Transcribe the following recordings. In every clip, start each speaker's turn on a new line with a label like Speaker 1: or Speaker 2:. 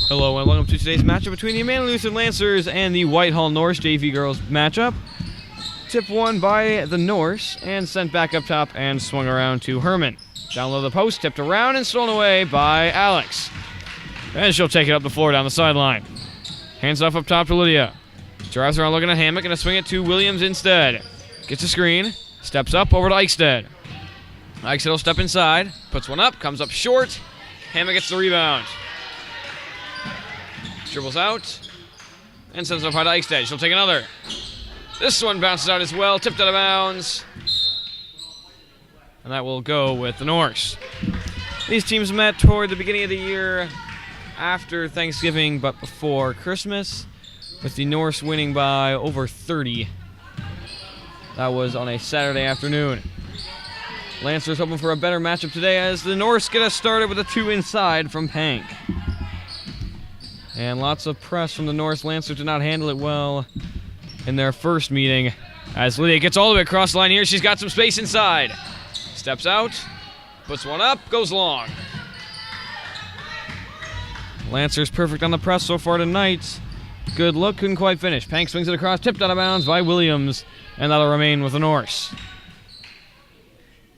Speaker 1: Hello and welcome to today's matchup between the Immanuel Lutheran Lancers and the Whitehall Norse JV girls matchup. Tip won by the Norse and sent back up top and swung around to Herman. Down low the post, tipped around and stolen away by Alex. And she'll take it up the floor down the sideline. Hands off up top to Lydia. Drives around looking at Hammock, gonna swing it to Williams instead. Gets a screen, steps up over to Eichstead. Eichstead will step inside, puts one up, comes up short. Hammock gets the rebound. Dribbles out and sends it up high to Eichstead. She'll take another. This one bounces out as well, tipped out of bounds. And that will go with the Norse. These teams met toward the beginning of the year after Thanksgiving but before Christmas, with the Norse winning by over 30. That was on a Saturday afternoon. Lancers hoping for a better matchup today as the Norse get us started with a 2 inside from Pank. And lots of press from the Norse. Lancers did not handle it well in their first meeting. As Lydia gets all the way across the line here, she's got some space inside. Steps out, puts one up, goes long. Lancers perfect on the press so far tonight. Good look, couldn't quite finish. Pank swings it across, tipped out of bounds by Williams, and that'll remain with the Norse.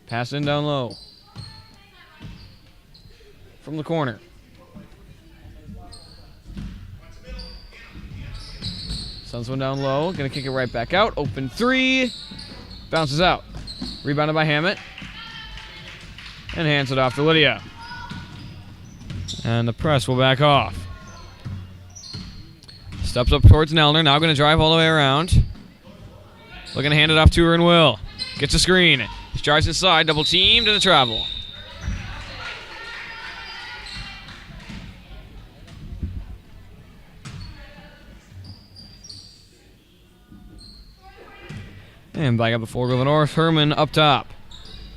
Speaker 1: Pass in down low. From the corner. Sends one down low, gonna kick it right back out. Open 3, bounces out. Rebounded by Hammett. And hands it off to Lydia. And the press will back off. Steps up towards Nelner, now gonna drive all the way around. Looking to hand it off to her and Will. Gets a screen. She drives inside, double teamed, and a travel. And back up the floor to the North. Herman up top.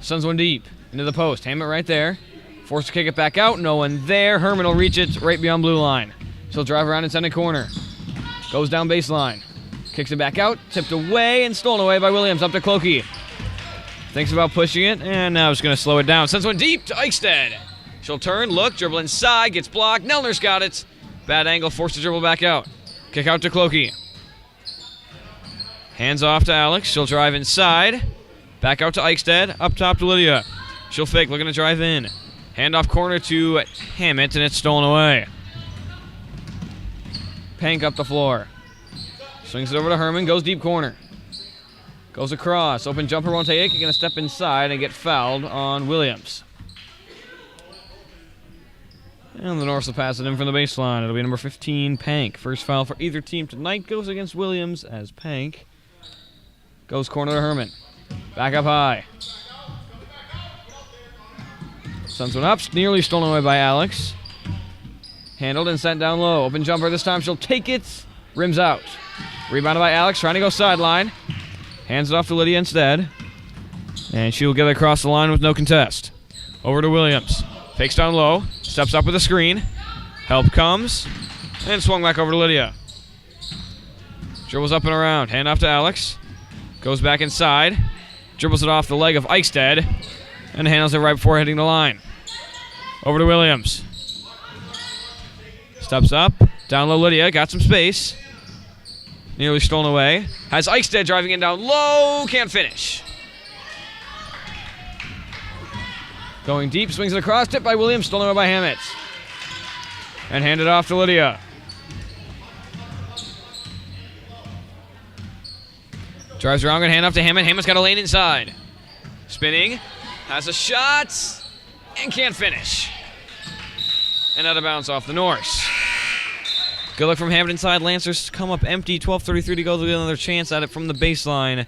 Speaker 1: Sends one deep into the post. Hammett right there. Forced to kick it back out. No one there. Herman will reach it right beyond blue line. She'll drive around inside the corner. Goes down baseline. Kicks it back out. Tipped away and stolen away by Williams. Up to Clokey. Thinks about pushing it, and now it's going to slow it down. Sends one deep to Eichstead. She'll turn, look, dribble inside, gets blocked. Nelner's got it. Bad angle, forced to dribble back out. Kick out to Clokey. Hands off to Alex. She'll drive inside. Back out to Eichstead. Up top to Lydia. She'll fake, looking to drive in. Hand off corner to Hammett, and it's stolen away. Pank up the floor. Swings it over to Herman. Goes deep corner. Goes across. Open jumper won't take it. Going to step inside and get fouled on Williams. And the Norse will pass it in from the baseline. It'll be number 15, Pank. First foul for either team tonight goes against Williams as Pank goes corner to Herman. Back up high. Sends one up. Nearly stolen away by Alex. Handled and sent down low. Open jumper this time. She'll take it. Rims out. Rebounded by Alex. Trying to go sideline. Hands it off to Lydia instead. And she will get it across the line with no contest. Over to Williams. Fakes down low. Steps up with a screen. Help comes. And swung back over to Lydia. Dribbles up and around. Hand off to Alex. Goes back inside. Dribbles it off the leg of Eichstead. And handles it right before hitting the line. Over to Williams. Steps up. Down low Lydia. Got some space. Nearly stolen away. Has Eichstead driving in down low. Can't finish. Going deep. Swings it across. Tipped by Williams. Stolen away by Hammett. And handed off to Lydia. Drives around and hand off to Hammett. Hammett's got a lane inside. Spinning. Has a shot. And can't finish. And out of bounds off the Norse. Good luck from Hammett inside. Lancers come up empty. 12:33 to go. They'll get another chance at it from the baseline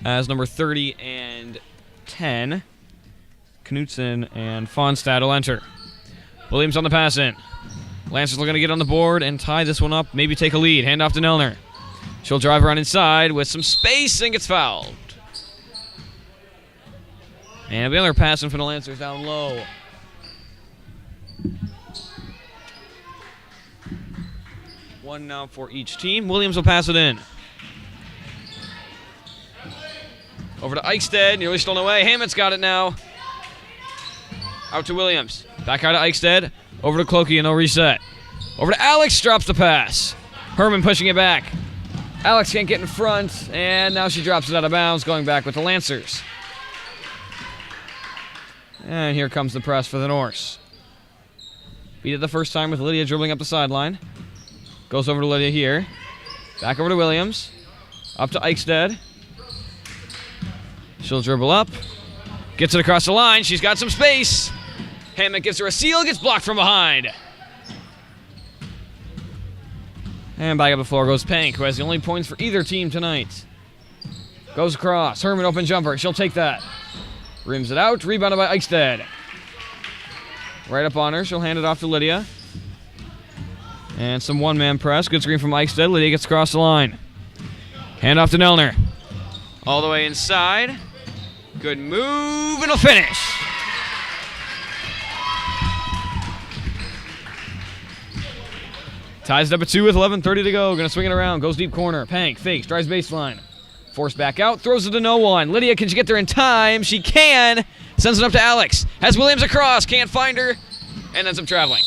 Speaker 1: as number 30 and 10. Knutson and Fonstad will enter. Williams on the pass in. Lancers looking to get on the board and tie this one up. Maybe take a lead. Hand off to Nelner. She'll drive around inside with some space and gets fouled. And the other passing from the Lancers down low. One now for each team. Williams will pass it in. Over to Eichstead. Nearly stolen away. Hammett's got it now. Out to Williams. Back out to Eichstead. Over to Clokey and they'll reset. Over to Alex, drops the pass. Herman pushing it back. Alex can't get in front, and now she drops it out of bounds, going back with the Lancers. And here comes the press for the Norse. Beat it the first time with Lydia dribbling up the sideline. Goes over to Lydia here. Back over to Williams. Up to Eichstead. She'll dribble up. Gets it across the line. She's got some space. Hammett gives her a seal. Gets blocked from behind. And back up the floor goes Pank, who has the only points for either team tonight. Goes across. Herman open jumper. She'll take that. Rims it out. Rebounded by Eichstead. Right up on her. She'll hand it off to Lydia. And some one-man press. Good screen from Eichstead. Lydia gets across the line. Hand off to Nelner. All the way inside. Good move and a finish. Ties it up at 2 with 11:30 to go. Gonna swing it around. Goes deep corner. Pank fakes. Drives baseline. Forced back out. Throws it to no one. Lydia, can she get there in time? She can. Sends it up to Alex. Has Williams across. Can't find her. And ends up traveling.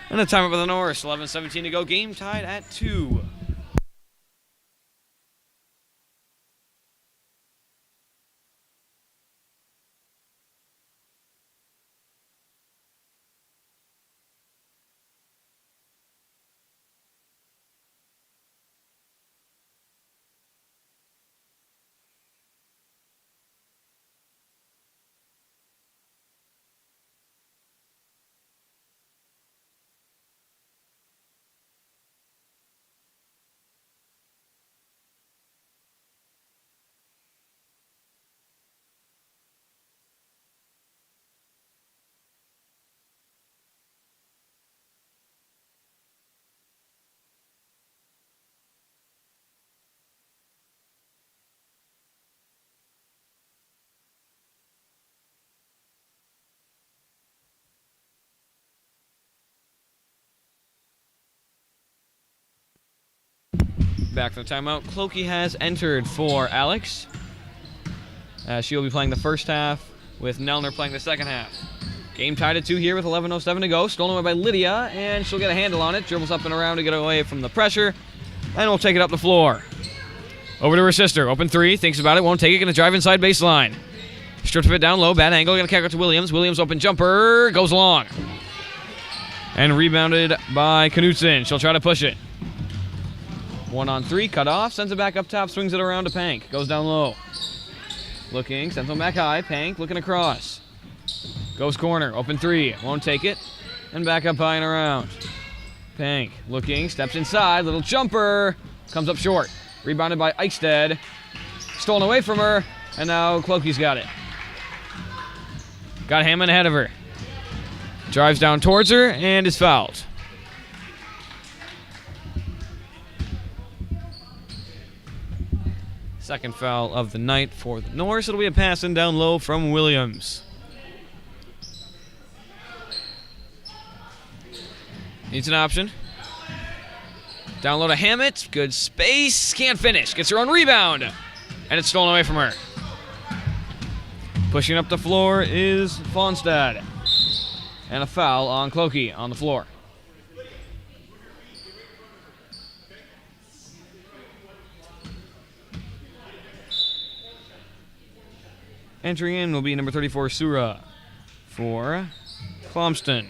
Speaker 1: And a timeout for the Norse. 11:17 to go. Game tied at 2. Back from the timeout. Clokey has entered for Alex. She'll be playing the first half with Nelner playing the second half. Game tied at 2 here with 11:07 to go. Stolen away by Lydia, and she'll get a handle on it. Dribbles up and around to get away from the pressure, and will take it up the floor. Over to her sister. Open 3. Thinks about it. Won't take it. Going to drive inside baseline. Strips of it down low. Bad angle. Going to kick it to Williams. Williams open jumper. Goes long. And rebounded by Knutson. She'll try to push it. 1-on-3, cut off, sends it back up top, swings it around to Pank. Goes down low. Looking, sends it back high. Pank looking across. Goes corner, open 3, won't take it. And back up high and around. Pank looking, steps inside, little jumper. Comes up short. Rebounded by Eichstead. Stolen away from her, and now Clokey's got it. Got Hammond ahead of her. Drives down towards her, and is fouled. Second foul of the night for the Norse. It'll be a pass in down low from Williams. Needs an option. Down low to Hammett. Good space. Can't finish. Gets her own rebound. And it's stolen away from her. Pushing up the floor is Fonstad. And a foul on Clokey on the floor. Entering in will be number 34, Sura, for Clomston.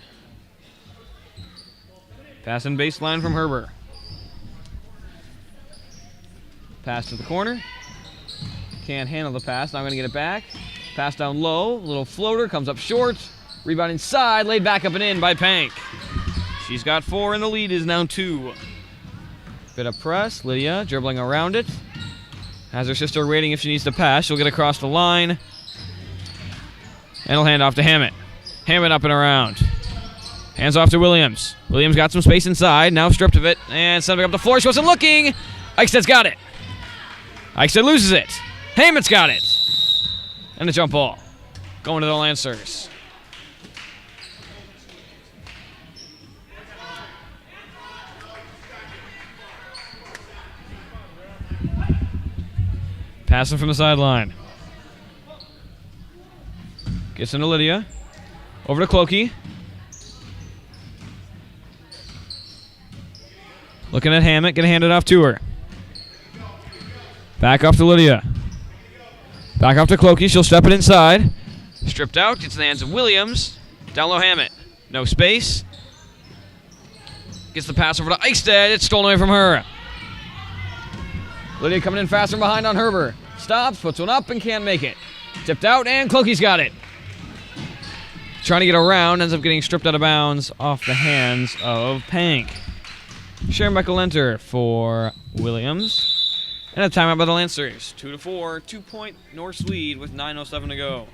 Speaker 1: Passing baseline from Herber. Pass to the corner. Can't handle the pass. Now I'm going to get it back. Pass down low. Little floater. Comes up short. Rebound inside. Laid back up and in by Pank. She's got 4 and the lead is now 2. Bit of press. Lydia dribbling around it. Has her sister waiting if she needs to pass. She'll get across the line. And he'll hand off to Hammett. Hammett up and around. Hands off to Williams. Williams got some space inside. Now stripped of it. And sent back up the floor. She wasn't looking. Eichsted's got it. Eichstead loses it. Hammett's got it. And a jump ball. Going to the Lancers. Passing from the sideline. Gets into Lydia. Over to Clokey. Looking at Hammett. Gonna hand it off to her. Back off to Lydia. Back off to Clokey. She'll step it inside. Stripped out. Gets in the hands of Williams. Down low Hammett. No space. Gets the pass over to Eichstead. It's stolen away from her. Lydia coming in faster behind on Herber. Stops, puts one up, and can't make it. Tipped out, and Clokey's got it. Trying to get around, ends up getting stripped out of bounds off the hands of Pank. Scherenbeck will enter for Williams. And a timeout by the Lancers. 2-4, 2-point Norse lead with 9:07 to go.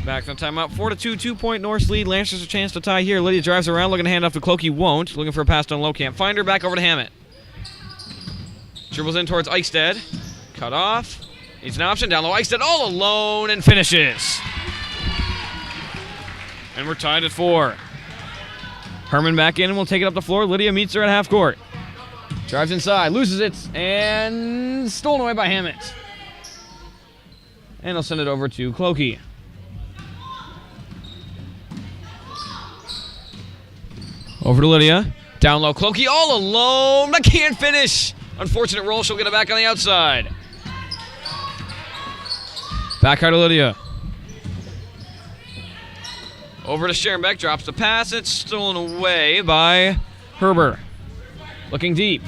Speaker 1: Back from timeout. 4-2, 2-point Norse lead. Lancers a chance to tie here. Lydia drives around, looking to hand off to Clokey. Won't. Looking for a pass down low. Can't find her. Back over to Hammett. Dribbles in towards Eichstead. Cut off. Needs an option. Down low. Eichstead all alone and finishes. And we're tied at 4. Herman back in and will take it up the floor. Lydia meets her at half court. Drives inside. Loses it. And stolen away by Hammett. And he'll send it over to Clokey. Over to Lydia. Down low. Clokey all alone, but can't finish. Unfortunate roll. She'll get it back on the outside. Back high to Lydia. Over to Scherenbeck. Drops the pass. It's stolen away by Herber. Looking deep.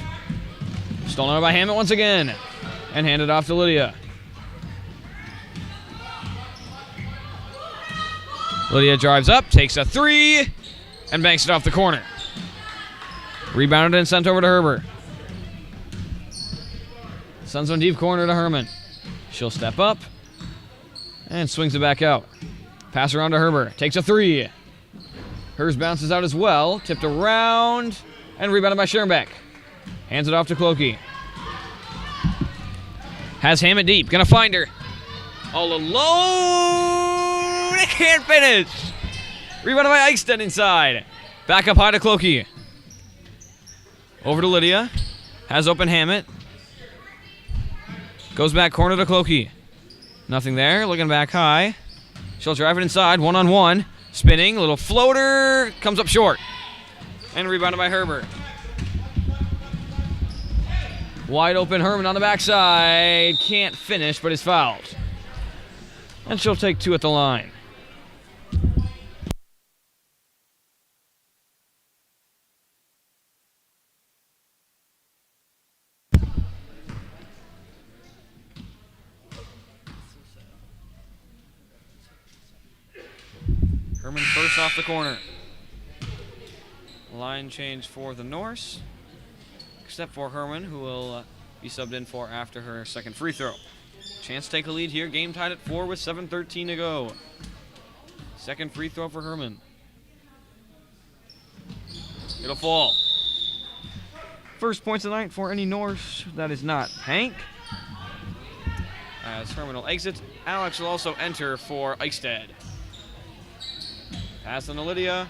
Speaker 1: Stolen away by Hammett once again. And handed off to Lydia. Lydia drives up. Takes a 3. And banks it off the corner. Rebounded and sent over to Herber. Suns on deep corner to Herman. She'll step up. And swings it back out. Pass around to Herber. Takes a 3. Hers bounces out as well. Tipped around. And rebounded by Scherenbeck. Hands it off to Clokey. Has Hammett deep. Gonna find her. All alone. Can't finish. Rebounded by Eichstead inside. Back up high to Clokey. Over to Lydia. Has open Hammett. Goes back corner to Clokey. Nothing there. Looking back high. She'll drive it inside. 1-on-1. Spinning. Little floater. Comes up short. And rebounded by Herber. Wide open Herman on the backside. Can't finish, but is fouled. And she'll take 2 at the line. Herman first off the corner. Line change for the Norse. Except for Herman, who will be subbed in for after her second free throw. Chance to take a lead here. Game tied at 4 with 7:13 to go. Second free throw for Herman. It'll fall. First points of the night for any Norse. That is not Hank. As Herman will exit, Alex will also enter for Eichstead. Pass on to Lydia.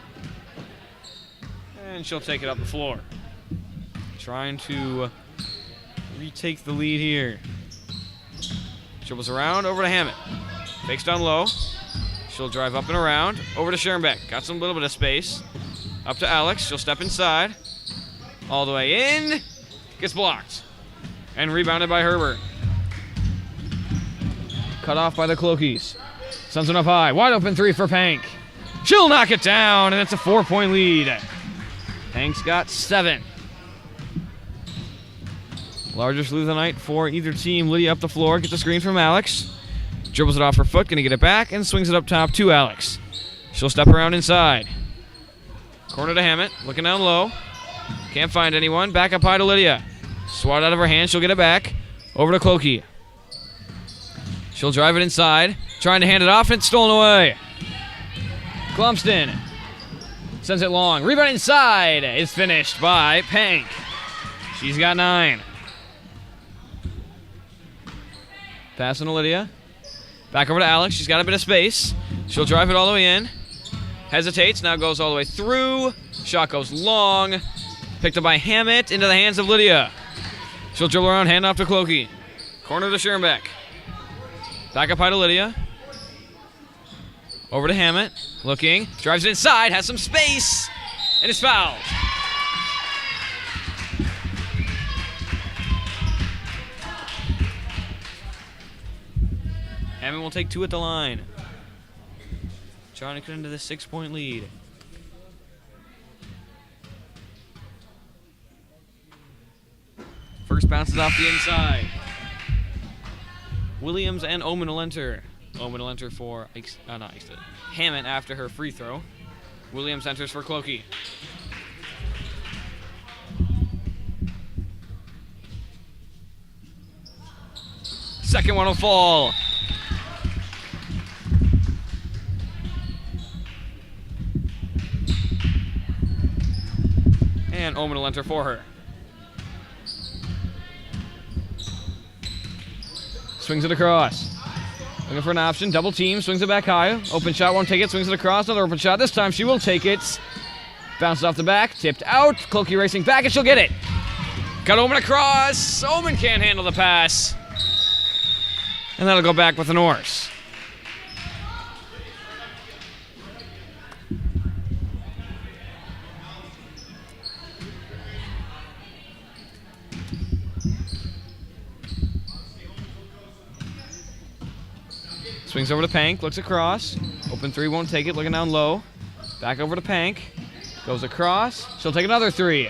Speaker 1: And she'll take it up the floor. Trying to retake the lead here. Dribbles around, over to Hammett. Fakes down low. She'll drive up and around. Over to Schoenbeck. Got some little bit of space. Up to Alex. She'll step inside. All the way in. Gets blocked. And rebounded by Herbert. Cut off by the Cloakies. Suns one up high. Wide open three for Pank. She'll knock it down, and it's a 4-point lead. Pank's got 7. Largest lead of the night for either team. Lydia up the floor. Gets a screen from Alex. Dribbles it off her foot. Going to get it back and swings it up top to Alex. She'll step around inside. Corner to Hammett. Looking down low. Can't find anyone. Back up high to Lydia. Swat out of her hand. She'll get it back. Over to Cloakey. She'll drive it inside. Trying to hand it off, and it's stolen away. Glumston sends it long. Rebound inside. It's finished by Pank. She's got 9. Passing to Lydia. Back over to Alex. She's got a bit of space. She'll drive it all the way in. Hesitates. Now goes all the way through. Shot goes long. Picked up by Hammett into the hands of Lydia. She'll dribble around, hand off to Cloakey. Corner to Schoenbeck. Back up high to Lydia. Over to Hammett. Looking. Drives it inside. Has some space. And is fouled. Hammett will take 2 at the line. Trying to cut into the 6-point lead. First bounces off the inside. Williams and Omen will enter. Omen will enter for Hammett after her free throw. Williams enters for Cloakey. Second one will fall. And Omen will enter for her. Swings it across. Looking for an option. Double team. Swings it back high. Open shot. Won't take it. Swings it across. Another open shot. This time she will take it. Bounces off the back. Tipped out. Cloakey racing back, and she'll get it. Got Omen across. Omen can't handle the pass. And that'll go back with the Norse. Swings over to Pank, looks across. Open 3, won't take it, looking down low. Back over to Pank. Goes across. She'll take another 3.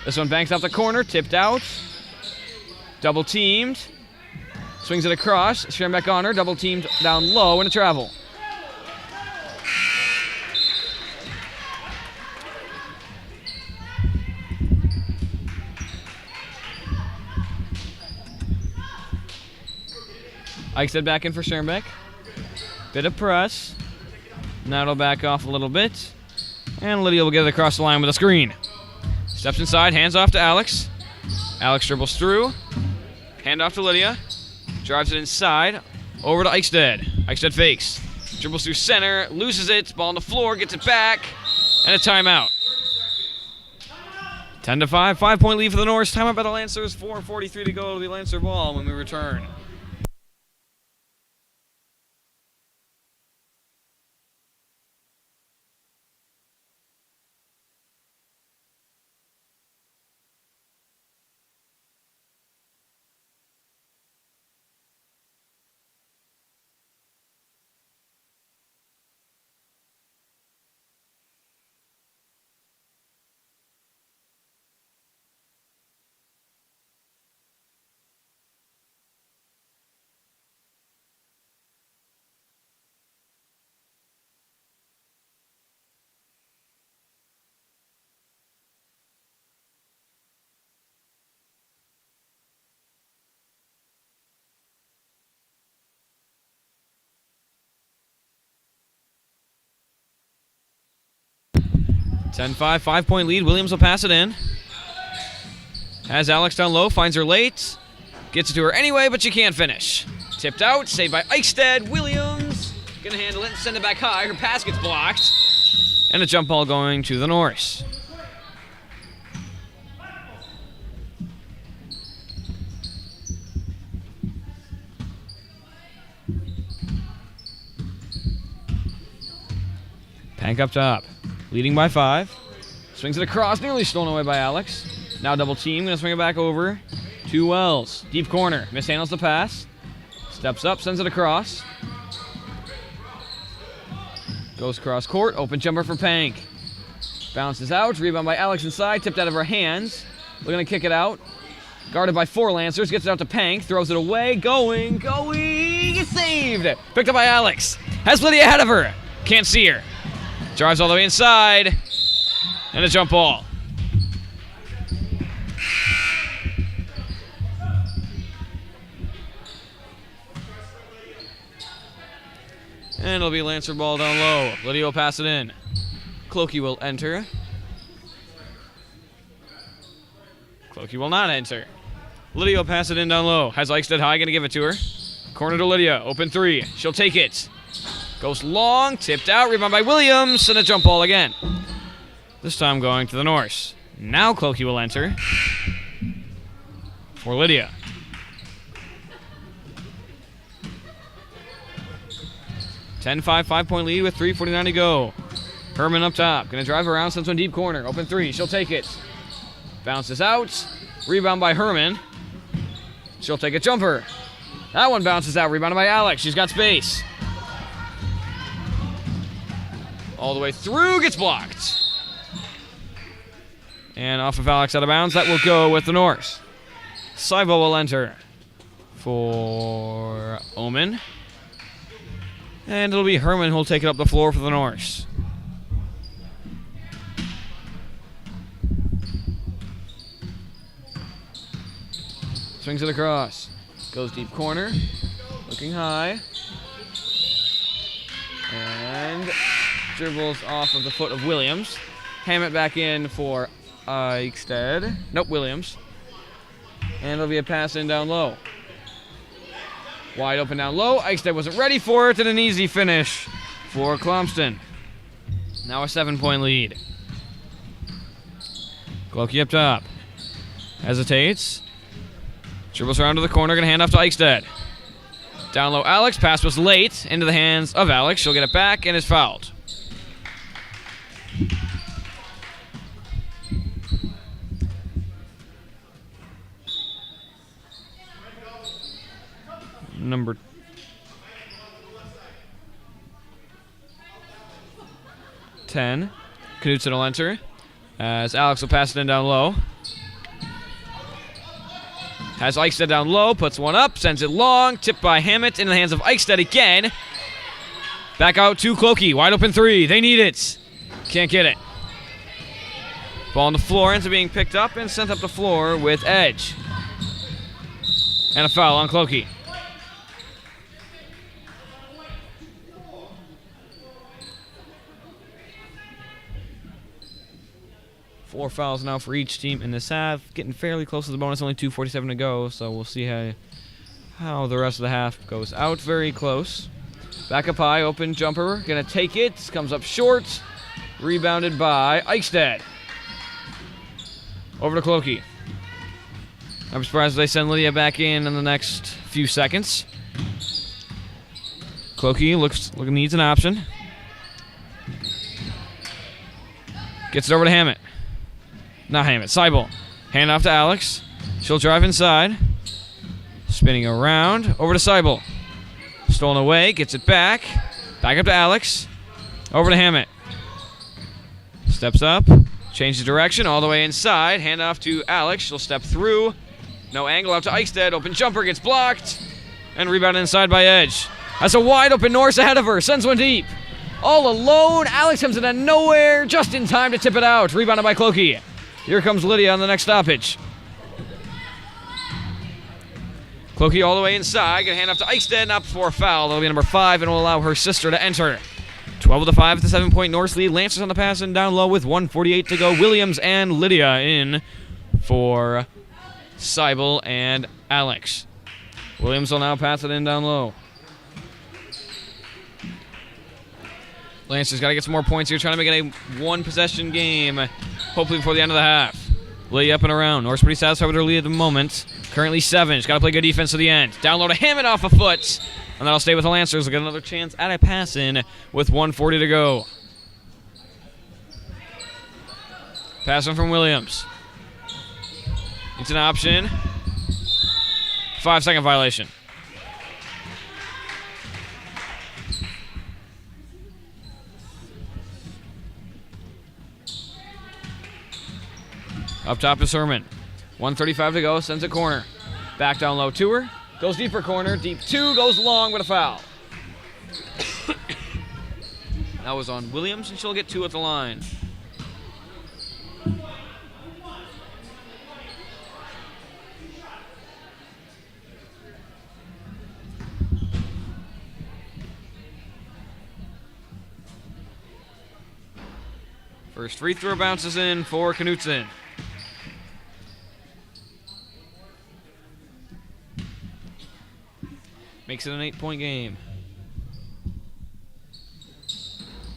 Speaker 1: This one banks off the corner, tipped out. Double teamed. Swings it across. Schoenbeck on her, double teamed down low, and a travel. Eichstead back in for Schoenbeck. Bit of press. Now it'll back off a little bit. And Lydia will get it across the line with a screen. Steps inside, hands off to Alex. Alex dribbles through. Hand off to Lydia. Drives it inside. Over to Eichstead. Eichstead fakes. Dribbles through center. Loses it. Ball on the floor. Gets it back. And a timeout. 10-5. 5-point lead for the Norse. Timeout by the Lancers. 4:43 to go to the Lancer ball when we return. Ten 5, 5-point lead. Williams will pass it in. Has Alex down low, finds her late. Gets it to her anyway, but she can't finish. Tipped out, saved by Eichstead. Williams gonna handle it and send it back high. Her pass gets blocked. And a jump ball going to the Norse. Pank up top. Leading by 5. Swings it across, nearly stolen away by Alex. Now double team, gonna swing it back over to Wells. Deep corner, mishandles the pass. Steps up, sends it across. Goes cross court, open jumper for Pank. Bounces out, rebound by Alex inside, tipped out of her hands. Looking to kick it out. Guarded by 4 Lancers, gets it out to Pank, throws it away, going, it's saved! Picked up by Alex. Has Lydia ahead of her. Can't see her. Drives all the way inside. And a jump ball. And it'll be Lancer ball down low. Lydia will pass it in. Clokey will enter. Clokey will not enter. Lydia will pass it in down low. Has Eichstead high, gonna give it to her. Corner to Lydia, open 3. She'll take it. Goes long, tipped out, rebound by Williams, and a jump ball again. This time going to the Norse. Now Clokey will enter for Lydia. (10-5), 5-point lead with 3:49 to go. Herman up top, gonna drive around, sends one deep corner, open 3, she'll take it. Bounces out, rebound by Herman. She'll take a jumper. That one bounces out, rebounded by Alex, she's got space. All the way through, gets blocked. And off of Alex out of bounds, that will go with the Norse. Seibel will enter for Omen. And it'll be Herman who'll take it up the floor for the Norse. Swings it across. Goes deep corner. Looking high. And dribbles off of the foot of Williams. Hammett back in for Eichstead. Nope, Williams. And it'll be a pass in down low. Wide open down low. Eichstead wasn't ready for it, and an easy finish for Clomston. Now a 7-point lead. Clokey up top. Hesitates. Dribbles around to the corner, gonna hand off to Eichstead. Down low, Alex. Pass was late into the hands of Alex. She'll get it back and is fouled. Number 10. Knutson will enter as Alex will pass it in down low. Has Eichstead down low, puts one up, sends it long, tipped by Hammett in the hands of Eichstead again. Back out to Clokey, wide open 3. They need it. Can't get it. Ball on the floor, ends up being picked up and sent up the floor with edge. And a foul on Clokey. Four fouls now for each team in this half. Getting fairly close to the bonus, only 2:47 to go, so we'll see how the rest of the half goes out. Very close. Back up high, open jumper. Gonna take it. Comes up short. Rebounded by Eichstead. Over to Clokey. I'm surprised they send Lydia back in the next few seconds. Clokey needs an option. Gets it over to Hammett. Not Hammett, Seibel. Hand off to Alex. She'll drive inside. Spinning around. Over to Seibel. Stolen away. Gets it back. Back up to Alex. Over to Hammett. Steps up. Changes direction. All the way inside. Hand off to Alex. She'll step through. No angle out to Eichstead. Open jumper gets blocked. And rebounded inside by Edge. That's a wide open Norse ahead of her. Sends one deep. All alone. Alex comes in out of nowhere. Just in time to tip it out. Rebounded by Clokey. Here comes Lydia on the next stoppage. Clokey all the way inside. Gonna hand off to Eichstead. Not before a foul. That'll be number 5 and will allow her sister to enter. 12-5 at the 7-point Norse lead. Lancers on the pass and down low with 1:48 to go. Williams and Lydia in for Seibel and Alex. Williams will now pass it in down low. Lancers got to get some more points here, trying to make it a one-possession game, hopefully before the end of the half. Lydia up and around. Norse pretty satisfied with her lead at the moment. Currently 7. She's got to play good defense to the end. Down low to Hammett off a foot. And that'll stay with the Lancers. We'll get another chance at a pass in with 1:40 to go. Pass in from Williams. It's an option. 5-second violation. Up top is Herman. 1:35 to go. Sends a corner. Back down low to her. Goes deep for corner. Deep 2. Goes long with a foul. That was on Williams, and she'll get 2 at the line. First free throw bounces in for Knutson. Makes it an 8-point game.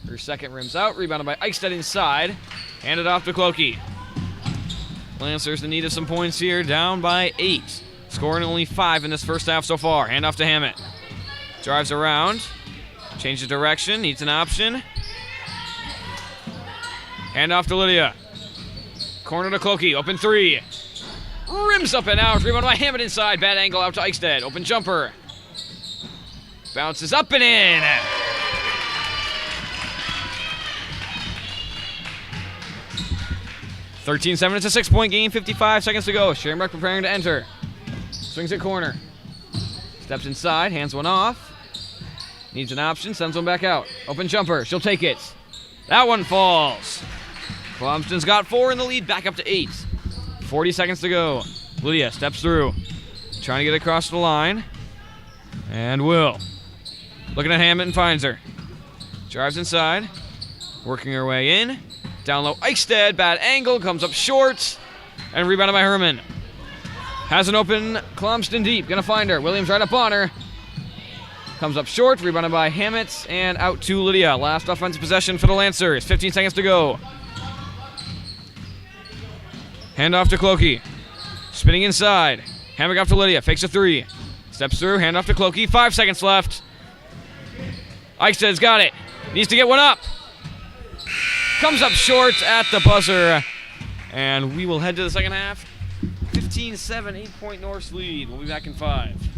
Speaker 1: Her second rims out. Rebounded by Eichstead inside. Handed off to Clokey. Lancers in need of some points here. Down by 8. Scoring only 5 in this first half so far. Hand off to Hammett. Drives around. Changes direction. Needs an option. Hand off to Lydia. Corner to Clokey. Open 3. Rims up and out. Rebound by Hammett inside. Bad angle out to Eichstead. Open jumper. Bounces up and in. (13-7). It's a 6-point game. 55 seconds to go. Shamrock preparing to enter. Swings it corner. Steps inside. Hands one off. Needs an option. Sends one back out. Open jumper. She'll take it. That one falls. Clemson's got 4 in the lead. Back up to 8. 40 seconds to go. Lydia steps through. Trying to get across the line. And will. Looking at Hammett and finds her. Drives inside. Working her way in. Down low, Eichstead. Bad angle. Comes up short. And rebounded by Herman. Has an open Clemson deep. Gonna find her. Williams right up on her. Comes up short. Rebounded by Hammett. And out to Lydia. Last offensive possession for the Lancers. 15 seconds to go. Hand off to Clokey. Spinning inside. Hammett off to Lydia. Fakes a 3. Steps through. Hand off to Clokey. 5 seconds left. Eichsted's got it. Needs to get one up. Comes up short at the buzzer. And we will head to the second half. 15-7, 8-point Norse lead. We'll be back in 5.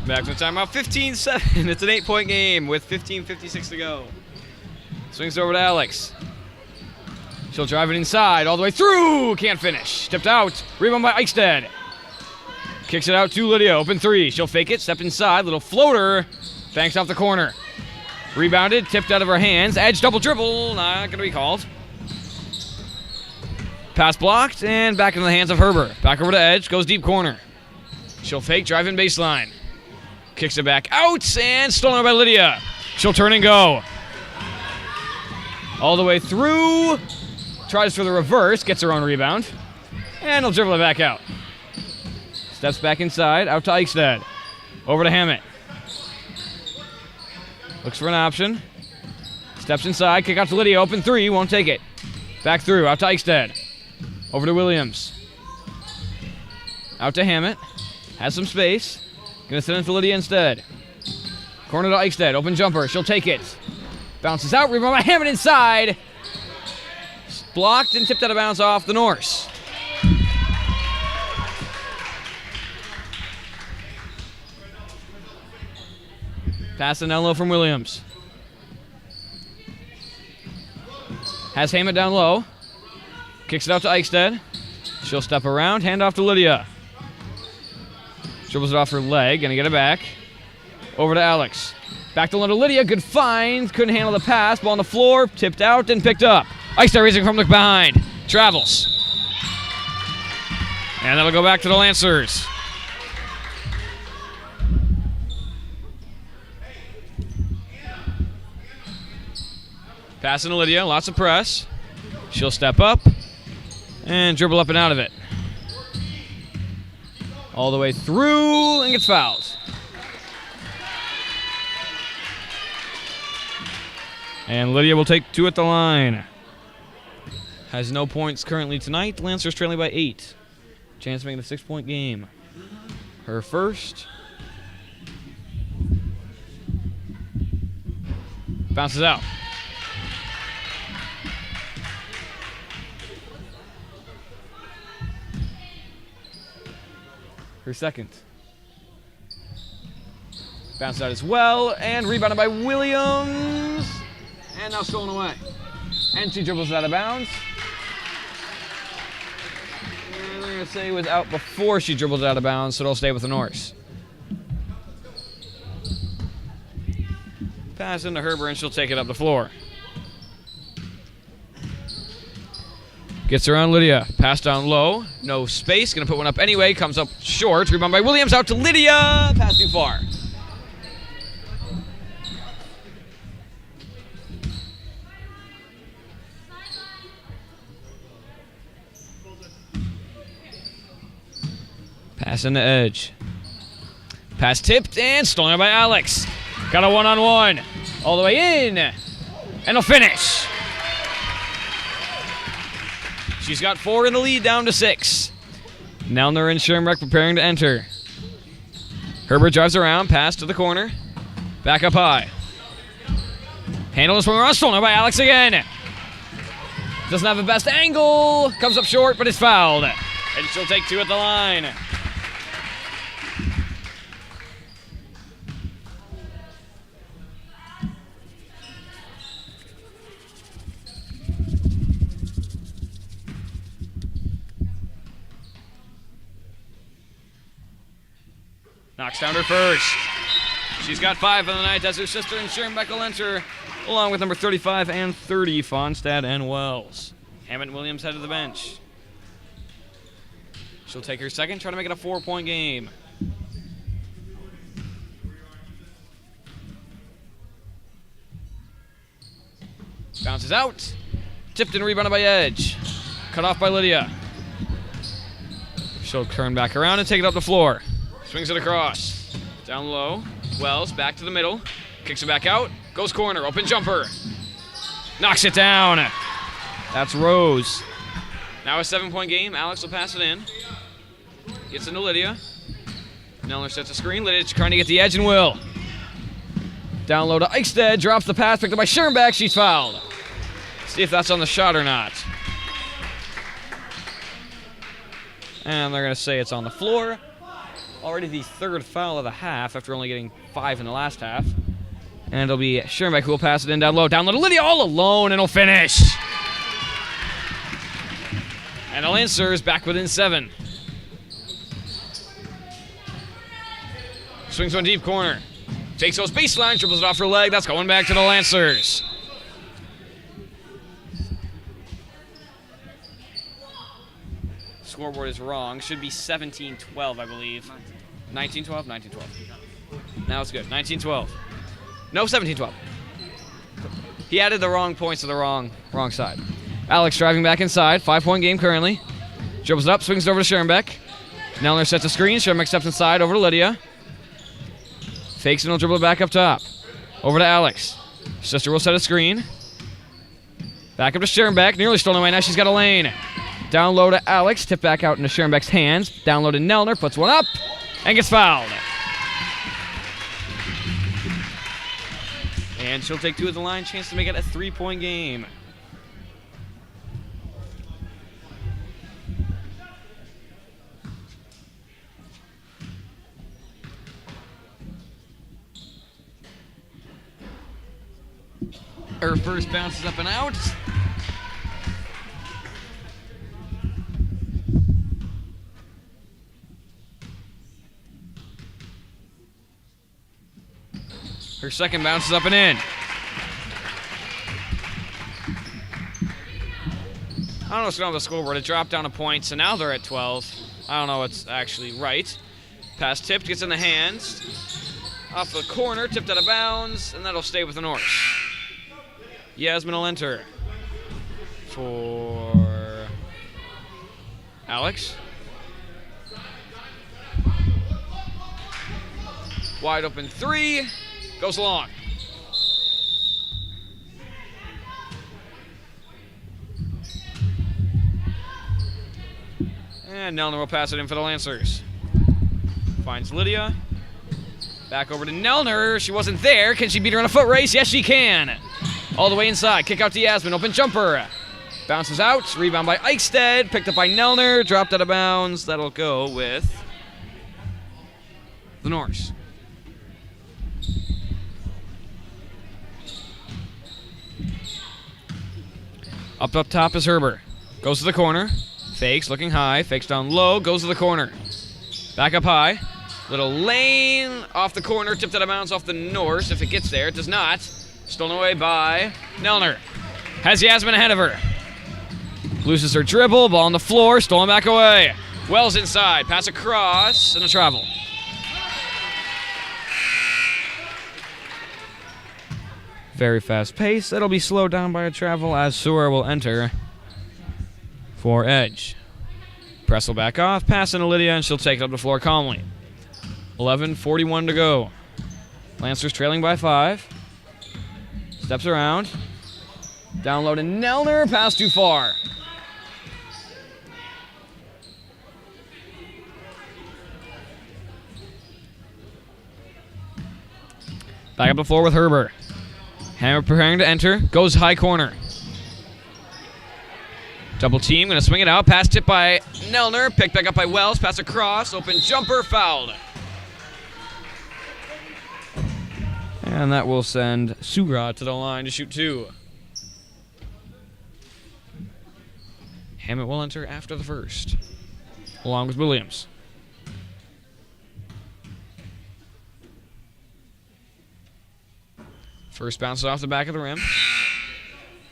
Speaker 1: Back from the timeout, 15-7. It's an 8-point game with 15:56 to go. Swings over to Alex. She'll drive it inside, all the way through. Can't finish. Tipped out. Rebound by Eichstead. Kicks it out to Lydia. Open three. She'll fake it. Step inside. Little floater. Banks off the corner. Rebounded. Tipped out of her hands. Edge double dribble. Not going to be called. Pass blocked. And back into the hands of Herber. Back over to Edge. Goes deep corner. She'll fake. Drive in baseline. Kicks it back out. And stolen by Lydia. She'll turn and go. All the way through. Tries for the reverse. Gets her own rebound. And he'll dribble it back out. Steps back inside. Out to Eichstead. Over to Hammett. Looks for an option. Steps inside. Kick out to Lydia. Open three. Won't take it. Back through. Out to Eichstead. Over to Williams. Out to Hammett. Has some space. Gonna send it to Lydia instead. Corner to Eichstead. Open jumper. She'll take it. Bounces out. Rebound by Hammett inside. Blocked and tipped out of bounds off the Norse. Pass to down low from Williams. Has Hammett down low. Kicks it out to Eichstead. She'll step around. Hand off to Lydia. Dribbles it off her leg. Gonna get it back. Over to Alex. Back to Lydia. Good find. Couldn't handle the pass. Ball on the floor. Tipped out and picked up. Eichstead raising from the behind. Travels. And that'll go back to the Lancers. Passing to Lydia. Lots of press. She'll step up and dribble up and out of it. All the way through and gets fouled. And Lydia will take two at the line. Has no points currently tonight. Lancers trailing by 8. Chance of making a 6-point game. Her first. Bounces out. Her second. Bounced out as well, and rebounded by Williams. And now stolen away. And she dribbles it out of bounds. And they're going to say it was out before she dribbled it out of bounds, so it'll stay with the Norse. Pass into Herber, and she'll take it up the floor. Gets around Lydia. Pass down low. No space. Going to put one up anyway. Comes up short. Rebound by Williams. Out to Lydia. Pass too far. Pass in the edge. Pass tipped and stolen by Alex. Got a one-on-one. All the way in. And a finish. She's got 4 in the lead, down to 6. Now they're in Schermbeck preparing to enter. Herbert drives around, pass to the corner. Back up high. Handle and swing around, stolen by Alex again. Doesn't have the best angle. Comes up short, but it's fouled. And she'll take 2 at the line. Knocks down her first. She's got 5 on the night as her sister and Schermbeck will enter, along with number 35 and 30, Fonstad and Wells. Hammett and Williams head to the bench. She'll take her second, try to make it a 4-point game. Bounces out. Tipped and rebounded by Edge. Cut off by Lydia. She'll turn back around and take it up the floor. Swings it across. Down low. Wells back to the middle. Kicks it back out. Goes corner. Open jumper. Knocks it down. That's Rose. Now a 7-point game. Alex will pass it in. Gets into Lydia. Nelner sets a screen. Lydia trying to get the edge and will. Down low to Eichstead. Drops the pass. Picked up by Schermbeck. She's fouled. See if that's on the shot or not. And they're going to say it's on the floor. Already the third foul of the half after only getting 5 in the last half. And it'll be Schoenbeck who will pass it in down low. Down low to Lydia all alone, and he'll finish. And the Lancers back within 7. Swings one deep corner. Takes those baseline, dribbles it off her leg. That's going back to the Lancers. Scoreboard is wrong. Should be 17-12, I believe. 19-12? 19-12. Now it's good. 19-12. No, 17-12. He added the wrong points to the wrong side. Alex driving back inside. 5-point game currently. Dribbles it up, swings it over to Schoenbeck. Nellner sets a screen. Schoenbeck steps inside over to Lydia. Fakes and he'll dribble it back up top. Over to Alex. Sister will set a screen. Back up to Schoenbeck. Nearly stolen away. Now she's got a lane. Down low to Alex. Tip back out into Schoenbeck's hands. Down low to Nellner. Puts one up and gets fouled. And she'll take 2 at the line. Chance to make it a 3-point game. Her first bounces up and out. Her second bounces up and in. I don't know what's going on with the scoreboard. It dropped down a point, so now they're at 12. I don't know what's actually right. Pass tipped, gets in the hands. Off the corner, tipped out of bounds, and that'll stay with the Norse. Yasmin will enter for Alex. Wide open 3. Goes long. And Nellner will pass it in for the Lancers. Finds Lydia. Back over to Nellner. She wasn't there. Can she beat her in a foot race? Yes, she can. All the way inside. Kick out to Yasmin. Open jumper. Bounces out. Rebound by Eichstead. Picked up by Nellner. Dropped out of bounds. That'll go with the Norse. Up top is Herber. Goes to the corner. Fakes, looking high. Fakes down low. Goes to the corner. Back up high. Little lane off the corner. Tipped out of bounds off the Norse. If it gets there, it does not. Stolen away by Nellner. Has Yasmin ahead of her. Loses her dribble. Ball on the floor. Stolen back away. Wells inside. Pass across. And a travel. Very fast pace. It'll be slowed down by a travel as Sura will enter for Edge. Press will back off. Pass into Lydia, and she'll take it up the floor calmly. 11:41 to go. Lancers trailing by 5. Steps around. Down low to Nellner. Pass too far. Back up the floor with Herber. Hammer preparing to enter. Goes high corner. Double team. Going to swing it out. Pass tipped by Nellner. Picked back up by Wells. Pass across. Open jumper. Fouled. And that will send Sugra to the line to shoot 2. Hammett will enter after the first, along with Williams. First bounces off the back of the rim.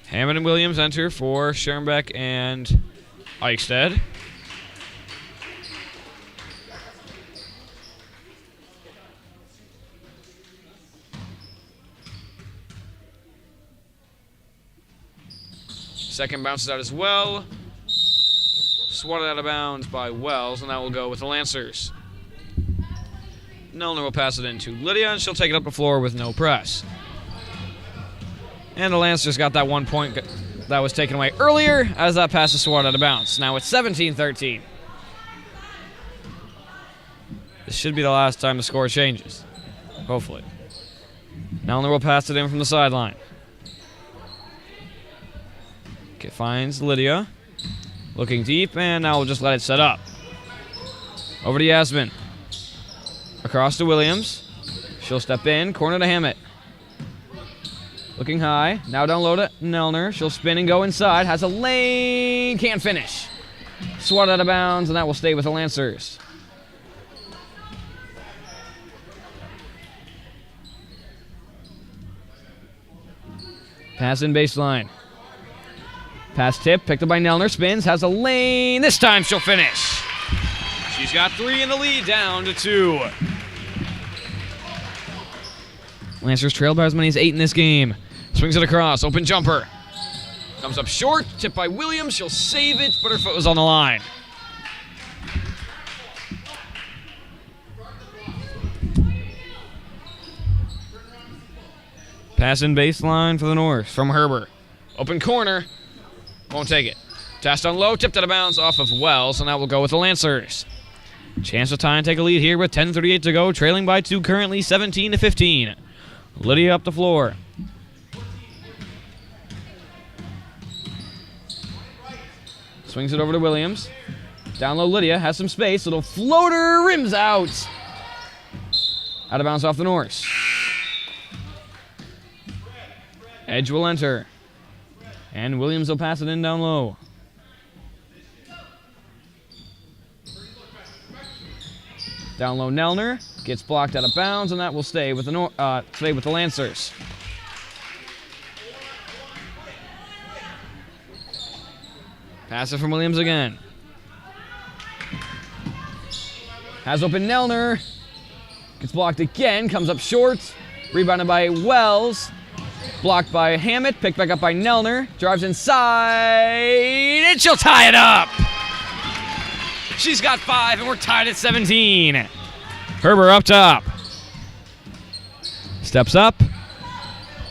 Speaker 1: Hammond and Williams enter for Schoenbeck and Eichstead. Second bounces out as well. Swatted out of bounds by Wells, and that will go with the Lancers. Nellner will pass it into Lydia, and she'll take it up the floor with no press. And the Lancers got that 1 point that was taken away earlier as that pass is swatted out of bounds. Now it's 17-13. This should be the last time the score changes. Hopefully. Nellner will pass it in from the sideline. Okay, finds Lydia. Looking deep, and now we'll just let it set up. Over to Yasmin. Across to Williams. She'll step in. Corner to Hammett. Looking high. Now down low to Nelner. She'll spin and go inside. Has a lane. Can't finish. Swatted out of bounds, and that will stay with the Lancers. Pass in baseline. Pass tip, picked up by Nelner, spins, has a lane. This time she'll finish. She's got 3 in the lead, down to 2. Lancers trail by as many as 8 in this game. Swings it across, open jumper. Comes up short, tipped by Williams. She'll save it, but her foot was on the line. Pass in baseline for the Norse from Herbert. Open corner. Won't take it. Tossed down low, tipped out of bounds off of Wells, and that will go with the Lancers. Chance to tie and take a lead here with 10:38 to go, trailing by 2, currently 17-15. Lydia up the floor. Swings it over to Williams. Down low, Lydia has some space. Little floater, rims out. Out of bounds off the Norse. Edge will enter. And Williams will pass it in down low. Down low, Nelner gets blocked out of bounds, and that will stay with the Lancers. Pass it from Williams again. Has open Nelner. Gets blocked again, comes up short. Rebounded by Wells. Blocked by Hammett, picked back up by Nelner. Drives inside, and she'll tie it up. She's got 5, and we're tied at 17. Herbert up top. Steps up.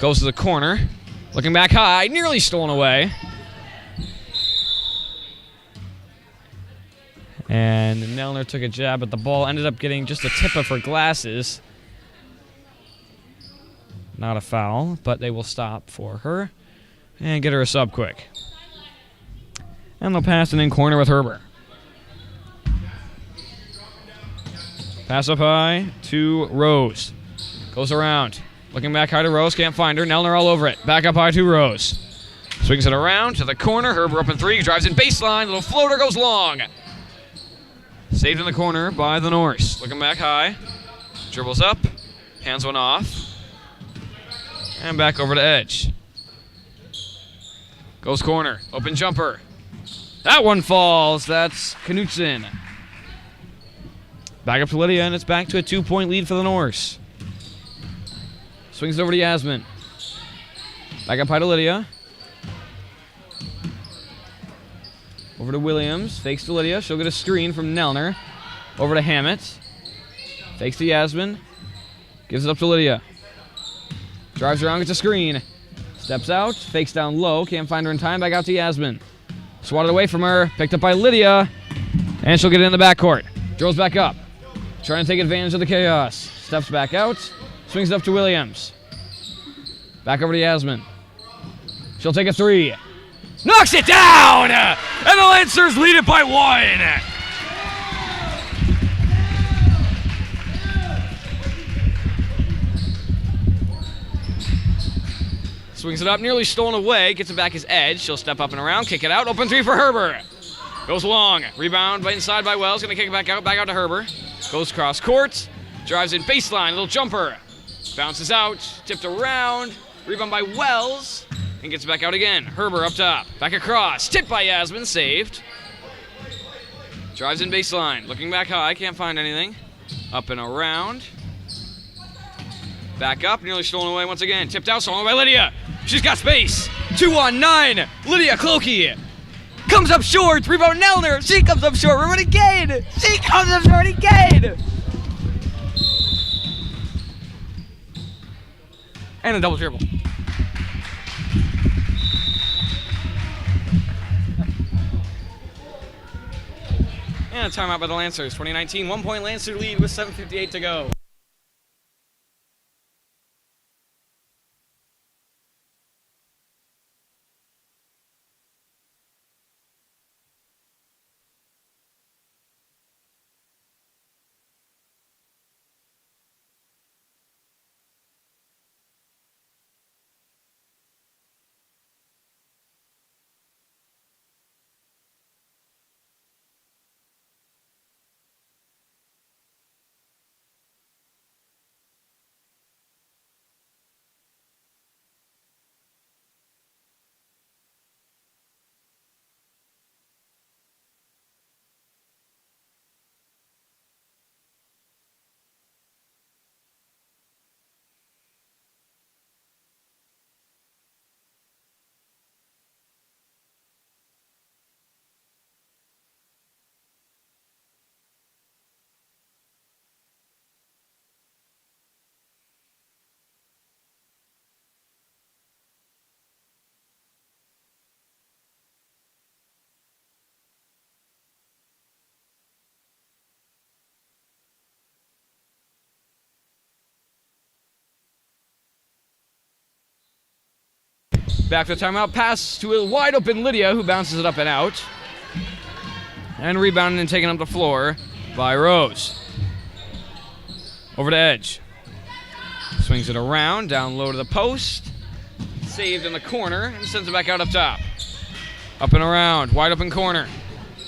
Speaker 1: Goes to the corner. Looking back high, nearly stolen away. And Nelner took a jab at the ball. Ended up getting just a tip of her glasses. Not a foul, but they will stop for her and get her a sub quick. And they'll pass it in corner with Herbert. Pass up high to Rose. Goes around. Looking back high to Rose. Can't find her. Nelner all over it. Back up high to Rose. Swings it around to the corner. Herbert up in 3. Drives in baseline. Little floater goes long. Saved in the corner by the Norse. Looking back high. Dribbles up. Hands one off. And back over to edge. Goes corner. Open jumper. That one falls. That's Knutson. Back up to Lydia, and it's back to a 2-point lead for the Norse. Swings it over to Yasmin. Back up high to Lydia. Over to Williams. Fakes to Lydia. She'll get a screen from Nelner. Over to Hammett. Fakes to Yasmin. Gives it up to Lydia. Drives around, gets a screen. Steps out, fakes down low, can't find her in time, back out to Yasmin. Swatted away from her, picked up by Lydia, and she'll get it in the backcourt. Drills back up, trying to take advantage of the chaos. Steps back out, swings it up to Williams. Back over to Yasmin. She'll take a 3. Knocks it down! And the Lancers lead it by 1. Swings it up, nearly stolen away. Gets it back his edge. She'll step up and around, kick it out. Open 3 for Herbert. Goes long. Rebound inside by Wells. Going to kick it back out to Herbert. Goes cross court. Drives in baseline. Little jumper. Bounces out. Tipped around. Rebound by Wells. And gets back out again. Herbert up top. Back across. Tipped by Yasmin. Saved. Drives in baseline. Looking back high. Can't find anything. Up and around. Back up. Nearly stolen away once again. Tipped out. Stolen by Lydia. She's got space. 2-on-9. Lydia Clokey. Comes up short. Rebound Nelner. She comes up short. Rebound again. She comes up short again. And a double dribble. And a timeout by the Lancers. 2019 1-point Lancer lead with 7:58 to go. Back to the timeout. Pass to a wide open Lydia, who bounces it up and out. And rebounded and taken up the floor by Rose. Over to Edge. Swings it around, down low to the post. Saved in the corner and sends it back out up top. Up and around, wide open corner.